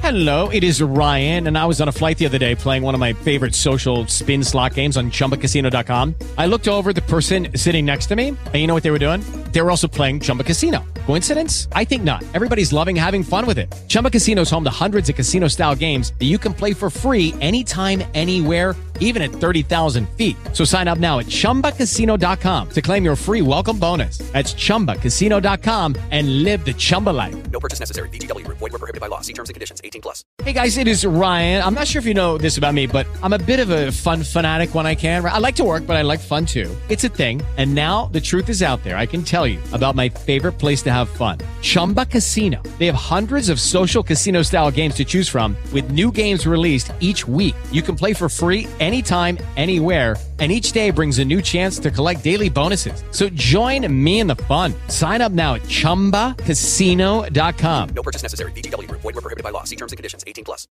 Hello, it is Ryan, and I was on a flight the other day playing one of my favorite social spin slot games on ChumbaCasino.com. I looked over at the person sitting next to me, and you know what they were doing? They were also playing Chumba Casino. Coincidence? I think not. Everybody's loving having fun with it. Chumba Casino is home to hundreds of casino-style games that you can play for free anytime, anywhere, even at 30,000 feet. So sign up now at ChumbaCasino.com to claim your free welcome bonus. That's ChumbaCasino.com and live the Chumba life. No purchase necessary. VGW. Void were prohibited by law. See terms and conditions. 18+. Hey guys, it is Ryan. I'm not sure if you know this about me, but I'm a bit of a fun fanatic when I can. I like to work, but I like fun too. It's a thing. And now the truth is out there. I can tell you about my favorite place to have fun. Chumba Casino. They have hundreds of social casino-style games to choose from with new games released each week. You can play for free anytime, anywhere, and each day brings a new chance to collect daily bonuses. So join me in the fun. Sign up now at ChumbaCasino.com. No purchase necessary. VGW. Void were prohibited by law. See terms and conditions. 18+.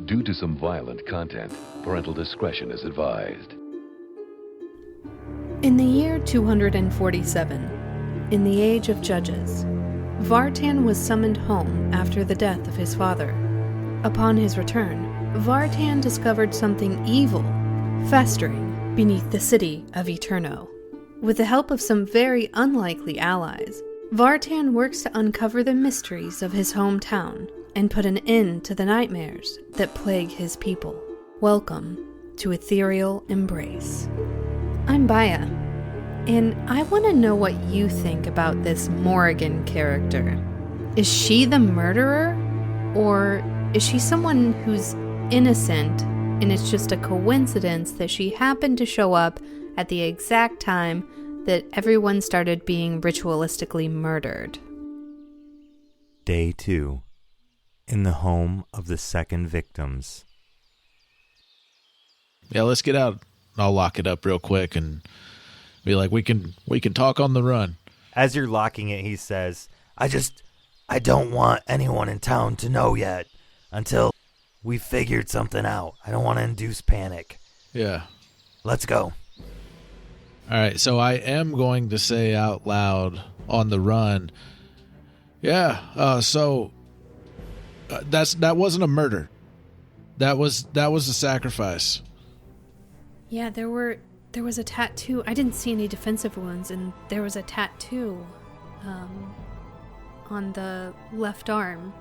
Due to some violent content, parental discretion is advised. In the year 247, in the age of judges, Vartan was summoned home after the death of his father. Upon his return, Vartan discovered something evil festering beneath the city of Eterno. With the help of some very unlikely allies, Vartan works to uncover the mysteries of his hometown and put an end to the nightmares that plague his people. Welcome to Ethereal Embrace. I'm Baya, and I want to know what you think about this Moragan character. Is she the murderer, or is she someone who's innocent and it's just a coincidence that she happened to show up at the exact time that everyone started being ritualistically murdered? Day 2. In the home of the second victims. Yeah, let's get out. I'll lock it up real quick and be like, we can talk on the run. As you're locking it, he says, I don't want anyone in town to know yet until we figured something out. I don't want to induce panic. Yeah. Let's go. All right, so I am going to say out loud on the run. Yeah, that wasn't a murder. That was a sacrifice. Yeah, there was a tattoo. I didn't see any defensive wounds, and there was a tattoo on the left arm.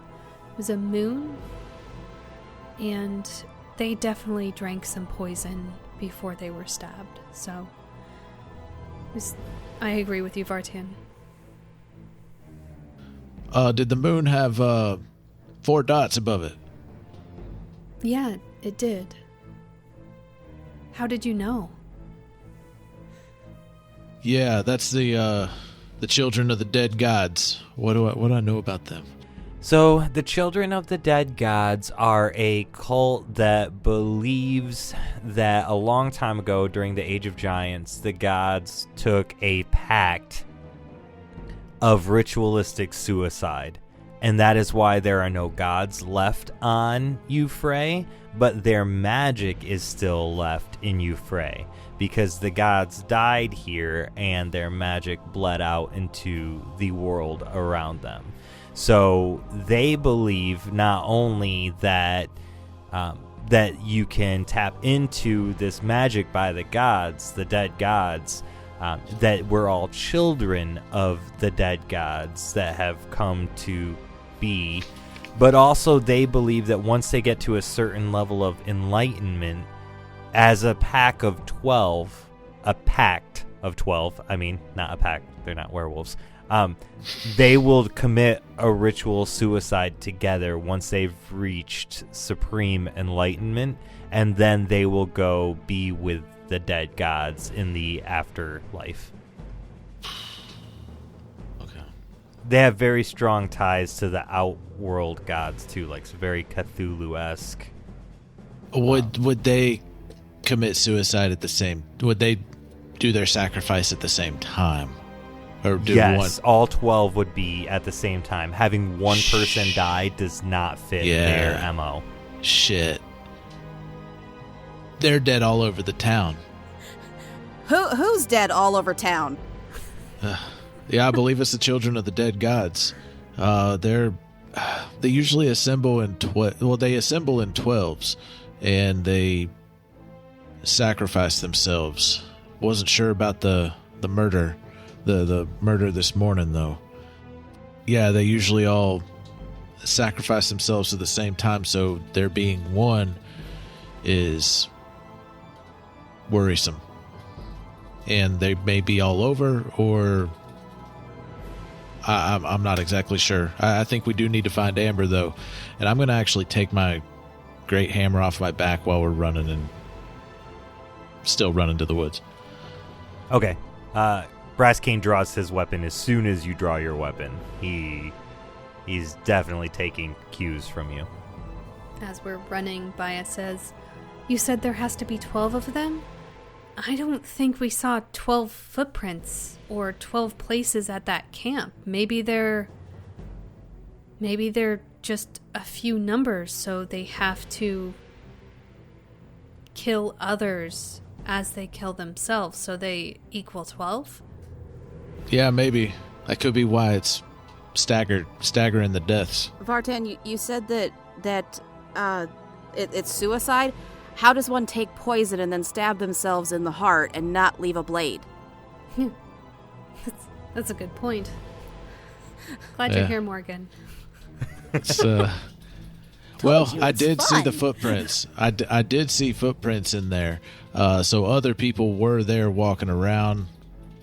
It was a moon, and they definitely drank some poison before they were stabbed. So, I agree with you, Vartan. Did the moon have 4 dots above it? Yeah, it did. How did you know? Yeah, that's the children of the dead gods. What do I know about them? So, the Children of the Dead Gods are a cult that believes that a long time ago, during the Age of Giants, the gods took a pact of ritualistic suicide. And that is why there are no gods left on Euphrae, but their magic is still left in Euphrae, because the gods died here and their magic bled out into the world around them. So they believe not only that that you can tap into this magic by the gods, the dead gods, that we're all children of the dead gods that have come to be, but also they believe that once they get to a certain level of enlightenment, as a pact of 12, I mean, not a pack, they're not werewolves, they will commit a ritual suicide together once they've reached supreme enlightenment, and then they will go be with the dead gods in the afterlife. Okay. They have very strong ties to the outworld gods too, like it's very Cthulhu-esque. Would they commit suicide at the same? Would they do their sacrifice at the same time? Or do yes, all 12 would be at the same time. Having one person die does not fit their MO. Shit. They're dead all over the town. Who's dead all over town? Yeah, I believe it's the children of the dead gods. They're they usually assemble in they assemble in 12s, and they sacrifice themselves. Wasn't sure about the murder, the murder this morning though. Yeah, they usually all sacrifice themselves at the same time, so there being one is worrisome. And they may be all over, or I'm not exactly sure. I think we do need to find Amber, though. And I'm going to actually take my great hammer off my back while we're running and still running to the woods. Okay. Brass King draws his weapon as soon as you draw your weapon. He's definitely taking cues from you. As we're running, Baya says, "You said there has to be 12 of them? I don't think we saw 12 footprints or 12 places at that camp. Maybe they're just a few numbers, so they have to kill others as they kill themselves, so they equal 12? Yeah, maybe. That could be why it's staggering the deaths. Vartan, you said that it's suicide? How does one take poison and then stab themselves in the heart and not leave a blade? That's a good point. Glad you're here, Morgan. It's, well, you, I it's did see fun. the footprints. I did see footprints in there. So other people were there walking around.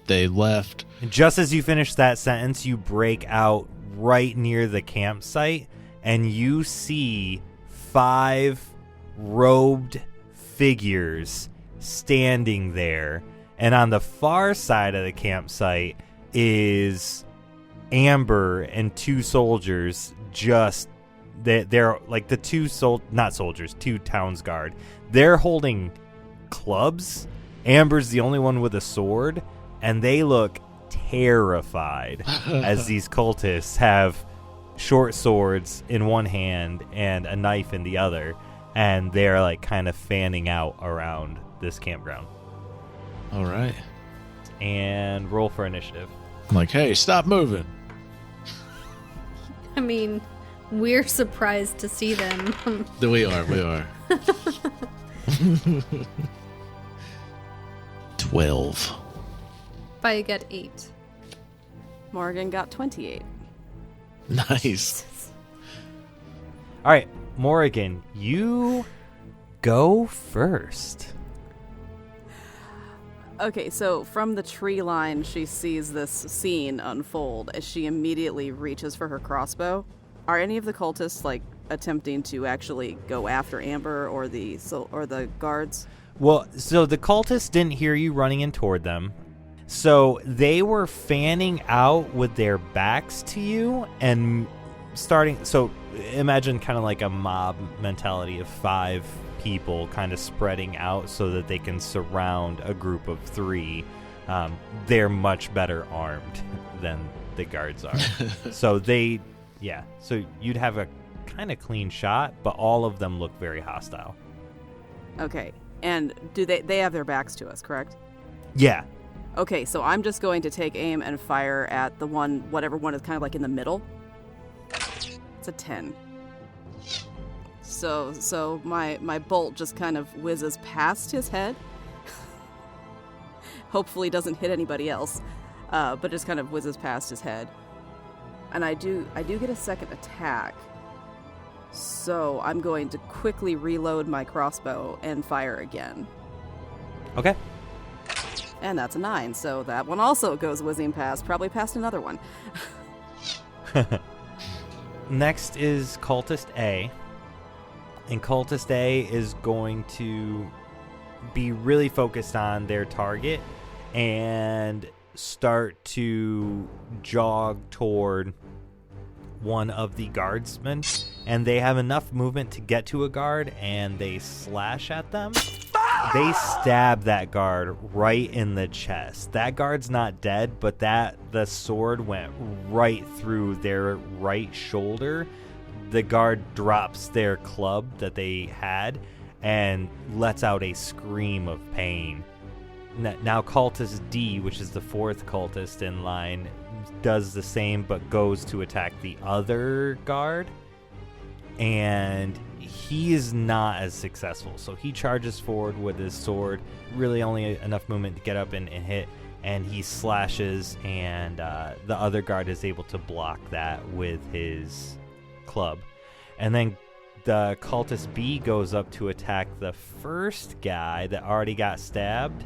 They left. And just as you finish that sentence, you break out right near the campsite, and you see 5 robed figures standing there. And on the far side of the campsite is Amber and 2 soldiers. They're like the 2 2 towns guard. They're holding clubs. Amber's the only one with a sword, and they look terrified as these cultists have short swords in one hand and a knife in the other, and they're like kind of fanning out around this campground. All right. And roll for initiative. I'm like, hey, stop moving. I mean, we're surprised to see them. We are. 12. Baya got 8. Moragan got 28. Nice. All right, Moragan, you go first. Okay, so from the tree line, she sees this scene unfold as she immediately reaches for her crossbow. Are any of the cultists attempting to actually go after Amber or the guards? Well, so the cultists didn't hear you running in toward them. So they were fanning out with their backs to you and starting. So imagine kind of like a mob mentality of 5 people kind of spreading out so that they can surround a group of 3. They're much better armed than the guards are. So so you'd have a kind of clean shot, but all of them look very hostile. Okay, and do they have their backs to us, correct? Yeah. Okay, so I'm just going to take aim and fire at whatever one is kind of like in the middle. It's a 10. So my bolt just kind of whizzes past his head. Hopefully doesn't hit anybody else, but just kind of whizzes past his head. And I do get a second attack. So I'm going to quickly reload my crossbow and fire again. Okay. And that's a 9, so that one also goes whizzing past, probably past another one. Next is Cultist A. And Cultist A is going to be really focused on their target and start to jog toward one of the guardsmen. And they have enough movement to get to a guard, and they slash at them. They stab that guard right in the chest. That guard's not dead, but the sword went right through their right shoulder. The guard drops their club that they had and lets out a scream of pain. Now Cultist D, which is the 4th cultist in line, does the same but goes to attack the other guard. And he is not as successful. So he charges forward with his sword, really only enough movement to get up and hit, and he slashes, and the other guard is able to block that with his club. And then the cultist B goes up to attack the first guy that already got stabbed,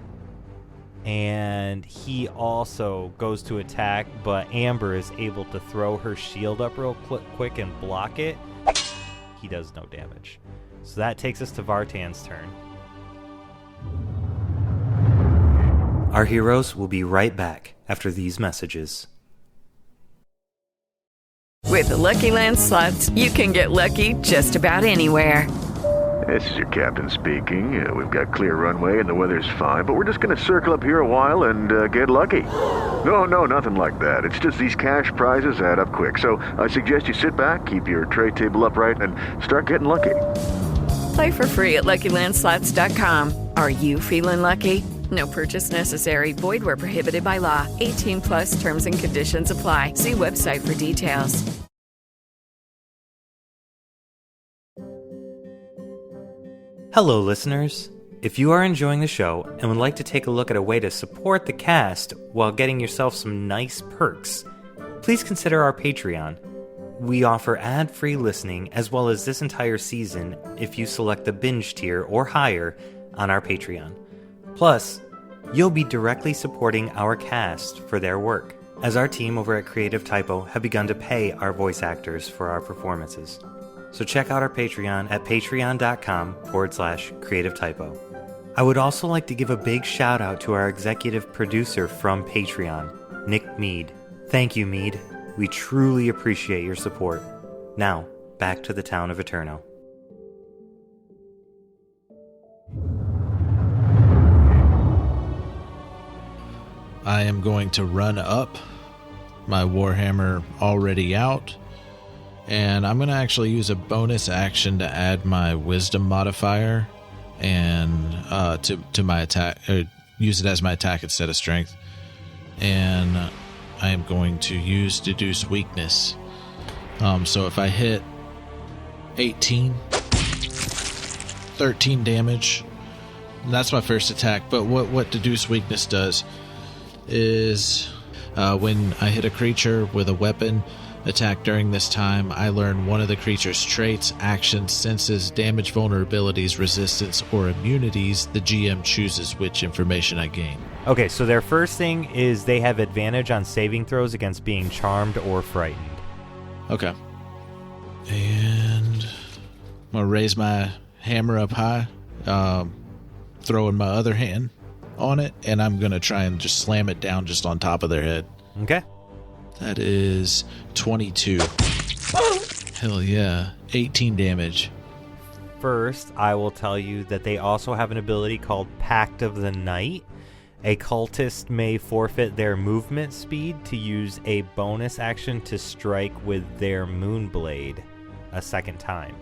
and he also goes to attack, but Amber is able to throw her shield up real quick and block it. He does no damage. So that takes us to Vartan's turn. Our heroes will be right back after these messages. With the Lucky Land Slots, you can get lucky just about anywhere. This is your captain speaking. We've got clear runway and the weather's fine, but we're just going to circle up here a while and get lucky. No, nothing like that. It's just these cash prizes add up quick. So I suggest you sit back, keep your tray table upright, and start getting lucky. Play for free at LuckyLandSlots.com. Are you feeling lucky? No purchase necessary. Void where prohibited by law. 18 plus terms and conditions apply. See website for details. Hello, listeners. If you are enjoying the show and would like to take a look at a way to support the cast while getting yourself some nice perks, please consider our Patreon. We offer ad-free listening as well as this entire season if you select the binge tier or higher on our Patreon. Plus, you'll be directly supporting our cast for their work, as our team over at Creative Typo have begun to pay our voice actors for our performances. So check out our Patreon at patreon.com/Creative Typo. I would also like to give a big shout out to our executive producer from Patreon, Nick Mead. Thank you, Mead. We truly appreciate your support. Now, back to the town of Eterno. I am going to run up, my Warhammer already out, and I'm going to actually use a bonus action to add my Wisdom modifier and to my attack, use it as my attack instead of strength. And I am going to use Deduce Weakness. So if I hit 18, 13 damage, that's my first attack. But what Deduce Weakness does is when I hit a creature with a weapon attack during this time, I learn one of the creature's traits, actions, senses, damage, vulnerabilities, resistance, or immunities. The GM chooses which information I gain. Okay, so their first thing is they have advantage on saving throws against being charmed or frightened. Okay. And I'm going to raise my hammer up high, throwing my other hand on it, and I'm going to try and just slam it down just on top of their head. Okay. That is 22. Hell yeah. 18 damage. First, I will tell you that they also have an ability called Pact of the Night. A cultist may forfeit their movement speed to use a bonus action to strike with their Moonblade a second time.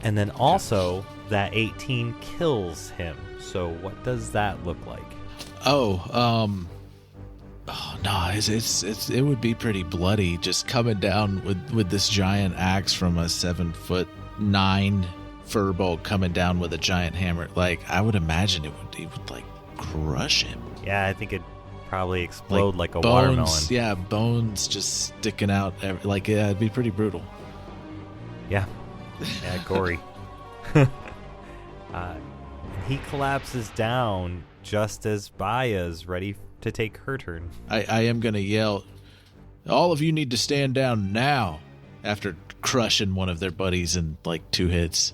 And then also, that 18 kills him. So what does that look like? Oh no, it would be pretty bloody just coming down with this giant axe from a 7'9" furball coming down with a giant hammer. Like, I would imagine it would like crush him. Yeah, I think it'd probably explode like a bones, watermelon. Yeah, bones just sticking out. Like, yeah, it'd be pretty brutal. Yeah, gory. He collapses down just as Baya's ready to take her turn. I am going to yell, all of you need to stand down now, after crushing one of their buddies in like 2 hits.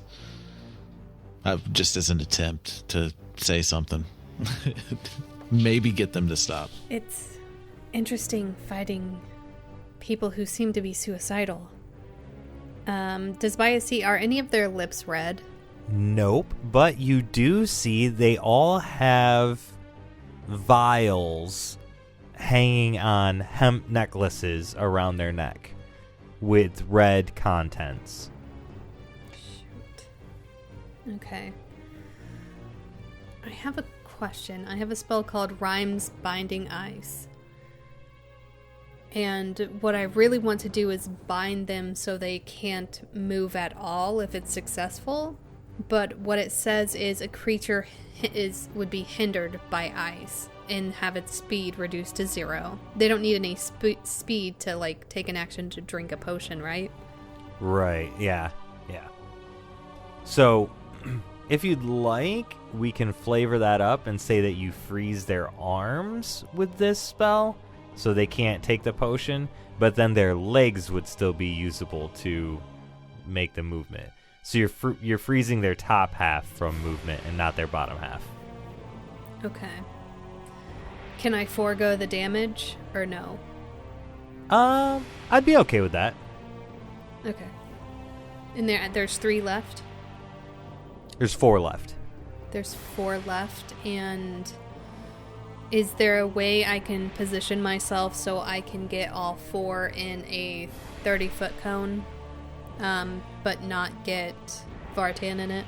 Just as an attempt to say something. Maybe get them to stop. It's interesting fighting people who seem to be suicidal. Does Baya see, are any of their lips red? Nope, but you do see they all have vials hanging on hemp necklaces around their neck with red contents. Shoot. Okay. I have a question. I have a spell called Rhymes Binding Ice. And what I really want to do is bind them so they can't move at all if it's successful. But what it says is a creature would be hindered by ice and have its speed reduced to 0. They don't need any speed to, like, take an action to drink a potion, right? Right, yeah. So, if you'd like, we can flavor that up and say that you freeze their arms with this spell, so they can't take the potion, but then their legs would still be usable to make the movement. So you're freezing their top half from movement and not their bottom half. Okay. Can I forego the damage or no? I'd be okay with that. Okay. And there's 3 left? There's 4 left. There's 4 left, and is there a way I can position myself so I can get all 4 in a 30-foot cone, but not get Vartan in it?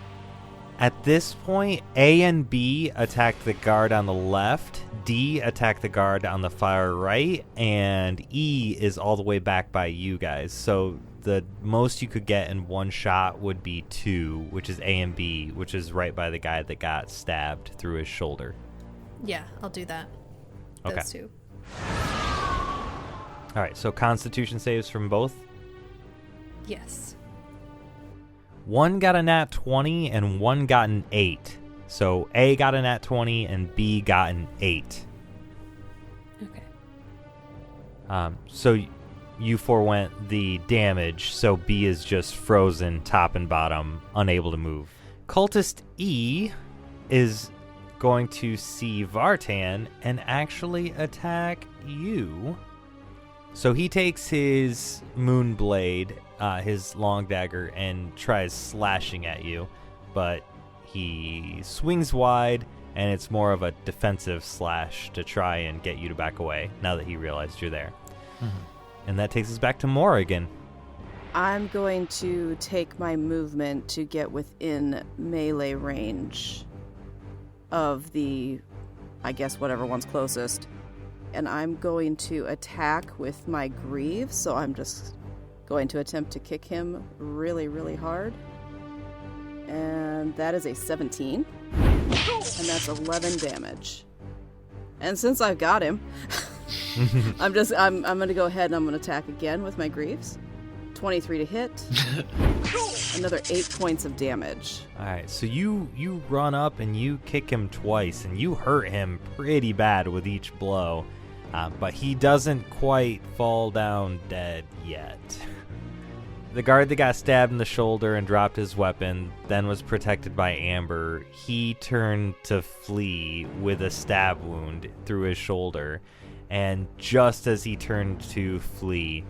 At this point, A and B attack the guard on the left, D attack the guard on the far right, and E is all the way back by you guys. So the most you could get in one shot would be 2, which is A and B, which is right by the guy that got stabbed through his shoulder. Yeah, I'll do that. Okay. Those 2. All right, so Constitution saves from both? Yes. 1 got a nat 20 and 1 got an 8. So A got a nat 20 and B got an 8. Okay. So you forewent the damage, so B is just frozen top and bottom, unable to move. Cultist E is going to see Vartan and actually attack you. So he takes his Moonblade, his long dagger, and tries slashing at you, but he swings wide, and it's more of a defensive slash to try and get you to back away now that he realized you're there. Mm-hmm. And that takes us back to Moragan. I'm going to take my movement to get within melee range of the, I guess, whatever one's closest. And I'm going to attack with my greaves, so I'm just going to attempt to kick him really, really hard. And that is a 17. And that's 11 damage. And since I've got him, I'm going to go ahead and I'm going to attack again with my greaves. 23 to hit. Another 8 points of damage. All right, so you run up and you kick him twice, and you hurt him pretty bad with each blow. But he doesn't quite fall down dead yet. The guard that got stabbed in the shoulder and dropped his weapon, then was protected by Amber. He turned to flee with a stab wound through his shoulder. And just as he turned to flee,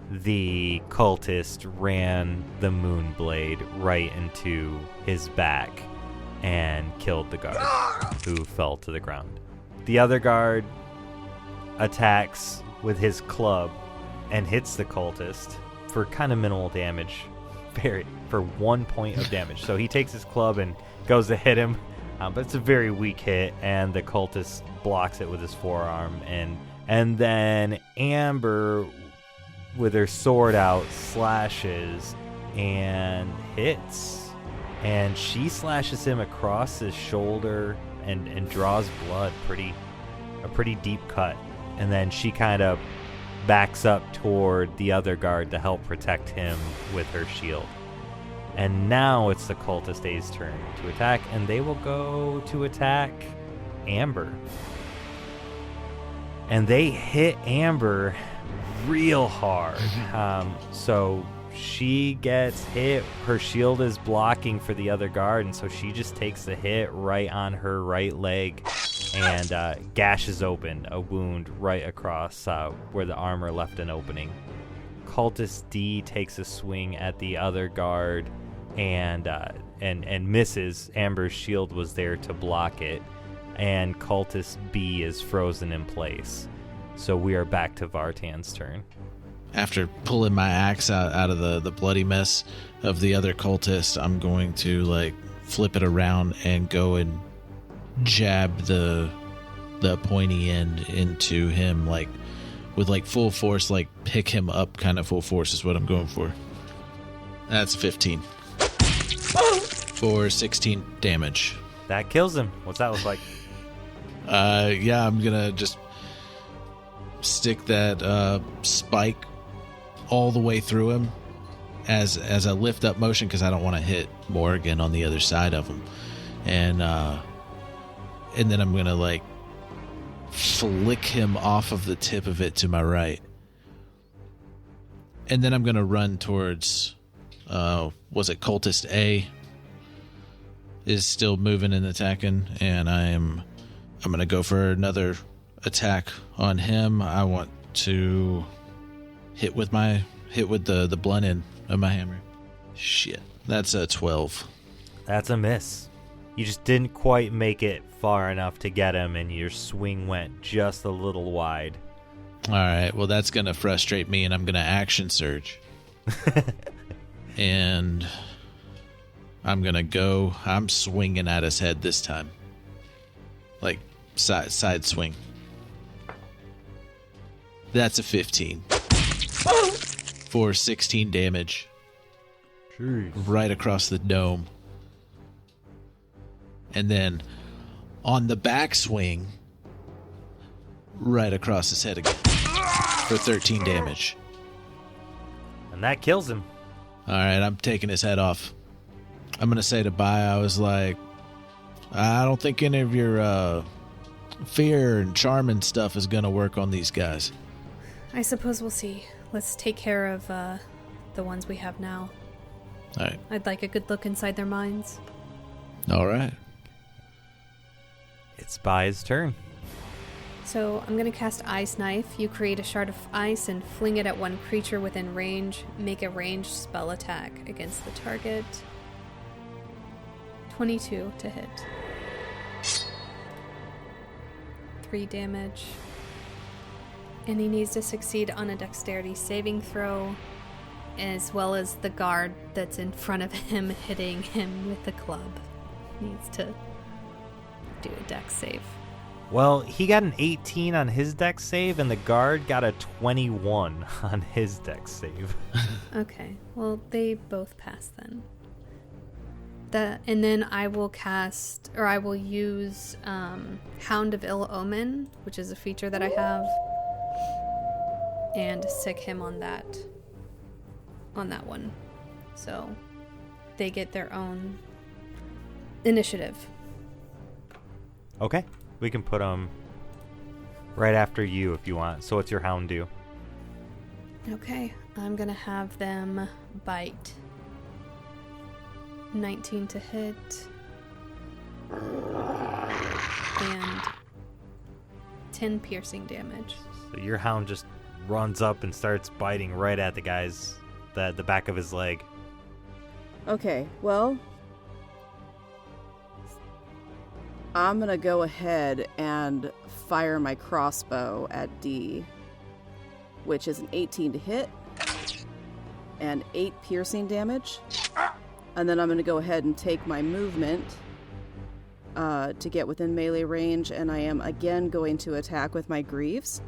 the cultist ran the Moonblade right into his back and killed the guard, who fell to the ground. The other guard attacks with his club and hits the cultist for kind of minimal damage, for 1 point of damage. So he takes his club and goes to hit him, but it's a very weak hit, and the cultist blocks it with his forearm, and then Amber, with her sword out, slashes and hits, and she slashes him across his shoulder and draws blood, a pretty deep cut, and then she kind of backs up toward the other guard to help protect him with her shield. And now it's the cultist A's turn to attack, and they will go to attack Amber. And they hit Amber real hard. So she gets hit. Her shield is blocking for the other guard, and so she just takes the hit right on her right leg and gashes open a wound right across where the armor left an opening. Cultist D takes a swing at the other guard and misses. Amber's shield was there to block it, and Cultist B is frozen in place. So we are back to Vartan's turn. After pulling my axe out of the bloody mess of the other cultist, I'm going to flip it around and go and jab the pointy end into him, with like full force, like pick him up kind of full force is what I'm going for. That's 15. For 16 damage. That kills him. What's that look like? Yeah, I'm gonna just stick that spike all the way through him as a lift up motion, because I don't want to hit Moragan on the other side of him, and then I'm gonna like flick him off of the tip of it to my right, and then I'm gonna run towards was it cultist A is still moving and attacking, and I'm gonna go for another attack on him. I want to hit with the blunt end of my hammer. Shit, that's a 12. That's a miss. You just didn't quite make it far enough to get him, and your swing went just a little wide. All right, well, that's gonna frustrate me, and I'm gonna action surge. And I'm swinging at his head this time, like side swing. That's a 15 for 16 damage. Jeez. Right across the dome. And then on the backswing, right across his head again for 13 damage. And that kills him. All right, I'm taking his head off. I'm going to say to Baya, I was like, I don't think any of your fear and charm and stuff is going to work on these guys. I suppose we'll see. Let's take care of the ones we have now. All right. I'd like a good look inside their minds. All right. It's Baya's turn. So I'm going to cast Ice Knife. You create a shard of ice and fling it at one creature within range. Make a ranged spell attack against the target. 22 to hit. 3 damage. And he needs to succeed on a dexterity saving throw, as well as the guard that's in front of him hitting him with the club needs to do a dex save. Well, he got an 18 on his dex save, and the guard got a 21 on his dex save. Okay, well, they both pass then. And then I will use Hound of Ill Omen, which is a feature that I have, and sick him on that one. So they get their own initiative. Okay, we can put them right after you if you want. So what's your hound do? Okay, I'm gonna have them bite. 19 to hit. And 10 piercing damage. So your hound just runs up and starts biting right at the the back of his leg. Okay, well, I'm gonna go ahead and fire my crossbow at D, which is an 18 to hit and 8 piercing damage. And then I'm going to go ahead and take my movement to get within melee range, and I am again going to attack with my greaves.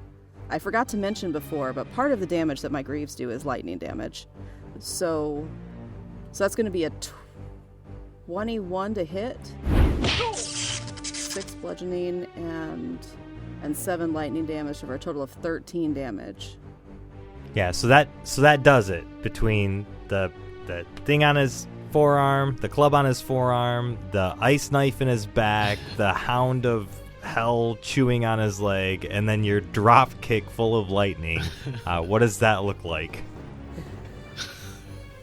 I forgot to mention before, but part of the damage that my greaves do is lightning damage. So that's going to be a 21 to hit, 6 bludgeoning, and 7 lightning damage for a total of 13 damage. Yeah, so that does it. Between the thing on his forearm, the club on his forearm, the ice knife in his back, the hound of hell chewing on his leg, and then your drop kick full of lightning. What does that look like?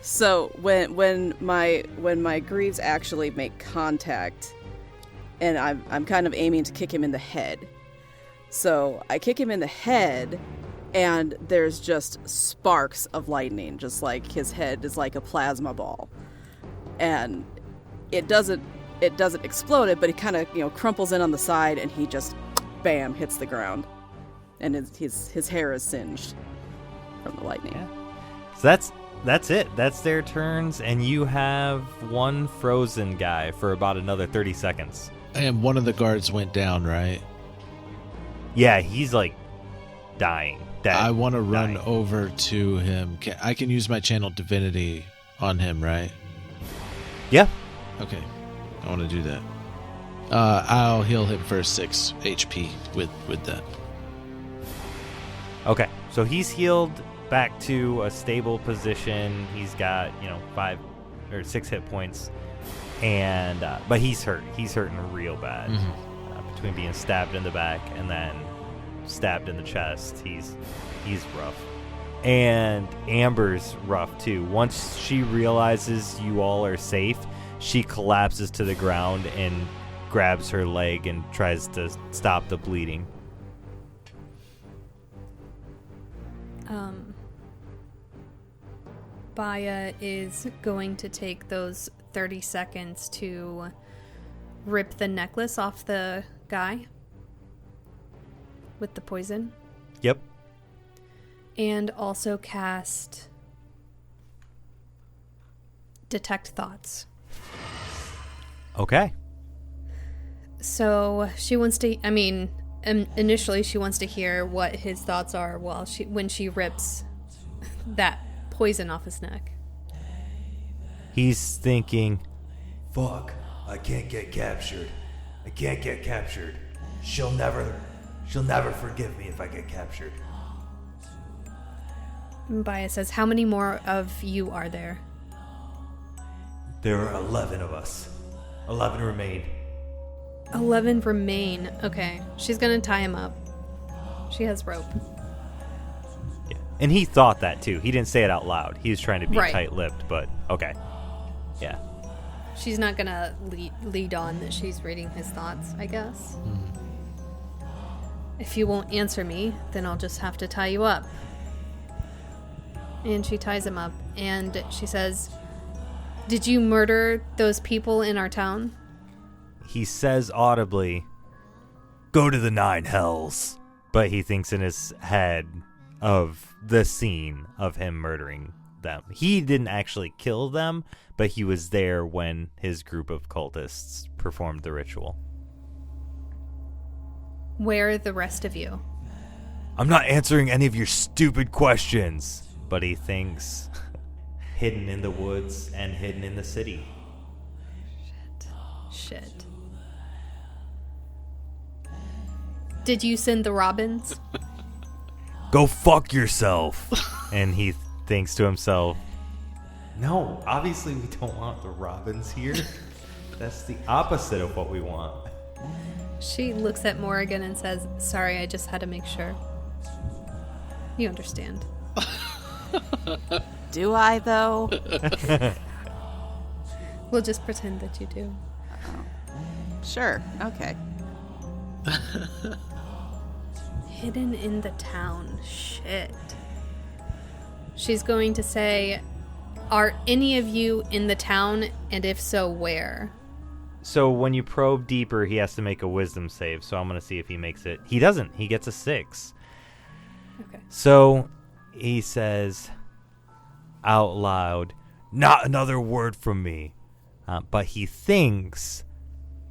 So when my greaves actually make contact, and I'm kind of aiming to kick him in the head. So I kick him in the head, and there's just sparks of lightning, just like his head is like a plasma ball. And it doesn't explode it, but it kind of, crumples in on the side, and he just, bam, hits the ground. And his hair is singed from the lightning. Yeah. So that's it. That's their turns, and you have one frozen guy for about another 30 seconds. And one of the guards went down, right? Yeah, he's like dying. I want to run over to him. I can use my channel divinity on him, right? Yeah. Okay. I want to do that. I'll heal him for 6 HP with that. Okay. So he's healed back to a stable position. He's got, 5 or 6 hit points. And but he's hurt. He's hurting real bad. Between being stabbed in the back and then stabbed in the chest, he's rough. And Amber's rough too. Once she realizes you all are safe, she collapses to the ground and grabs her leg and tries to stop the bleeding. Baya is going to take those 30 seconds to rip the necklace off the guy with the poison. Yep. And also cast Detect Thoughts. Okay. So she wants to, initially she wants to hear what his thoughts are when she rips that poison off his neck. He's thinking, fuck, I can't get captured. I can't get captured. She'll never forgive me if I get captured. Baya says, how many more of you are there? There are 11 of us. 11 remain. 11 remain. Okay. She's gonna tie him up. She has rope. Yeah. And he thought that too. He didn't say it out loud. He was trying to be Right. tight-lipped, but okay. Yeah. She's not gonna lead on that she's reading his thoughts, I guess. If you won't answer me, then I'll just have to tie you up. And she ties him up, and she says, did you murder those people in our town? He says audibly, go to the 9 hells. But he thinks in his head of the scene of him murdering them. He didn't actually kill them, but he was there when his group of cultists performed the ritual. Where are the rest of you? I'm not answering any of your stupid questions. But he thinks Hidden in the woods and hidden in the city. Shit. Did you send the robins? go fuck yourself. And he thinks to himself, No, obviously we don't want the robins here. That's the opposite of what we want. She looks at Moragan and says, sorry, I just had to make sure. You understand. Do I, though? We'll just pretend that you do. Sure, okay. Hidden in the town. Shit. She's going to say, are any of you in the town, and if so, where? so when you probe deeper, he has to make a wisdom save. So I'm going to see if he makes it. He doesn't. He gets a 6. Okay. So he says out loud, not another word from me. But he thinks,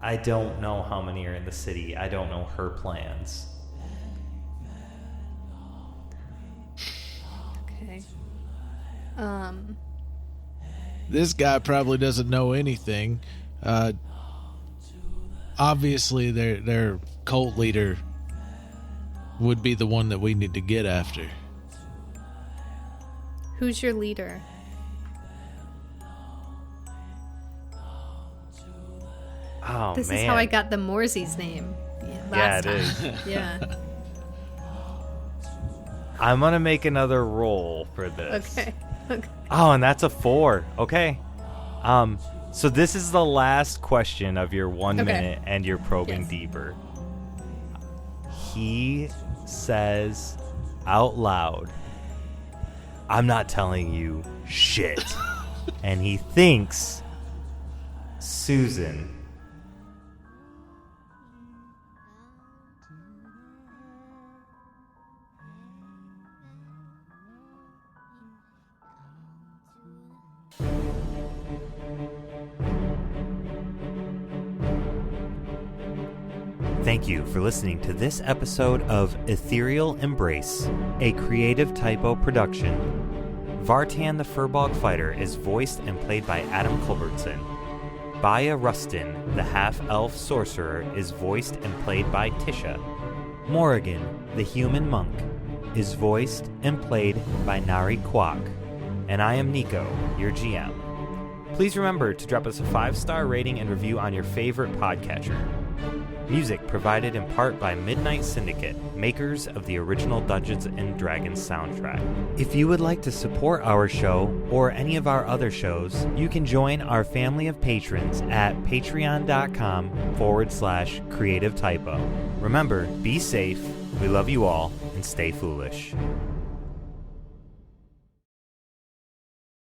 I don't know how many are in the city. I don't know her plans. Okay. This guy probably doesn't know anything. Obviously, their cult leader would be the one that we need to get after. Who's your leader? oh, This man. is how I got the Morsy's name. Yeah, Last it time. is. Yeah. I'm going to make another roll for this. Okay. Oh, and that's a 4. Okay. So this is the last question of your 1 Okay. minute, and you're probing Yes. deeper. He says out loud, I'm not telling you shit. And he thinks Susan. Thank you for listening to this episode of Ethereal Embrace, a creative Typo production. Vartan the Furbog Fighter is voiced and played by Adam Culbertson. Baya Rustin, the half-elf sorcerer, is voiced and played by Tisha. Moragan, the human monk, is voiced and played by Nari Kwak. And I am Nico, your GM. Please remember to drop us a 5-star rating and review on your favorite podcatcher. Music provided in part by Midnight Syndicate, makers of the original Dungeons & Dragons soundtrack. If you would like to support our show or any of our other shows, you can join our family of patrons at patreon.com/creative typo. Remember, be safe, we love you all, and stay foolish.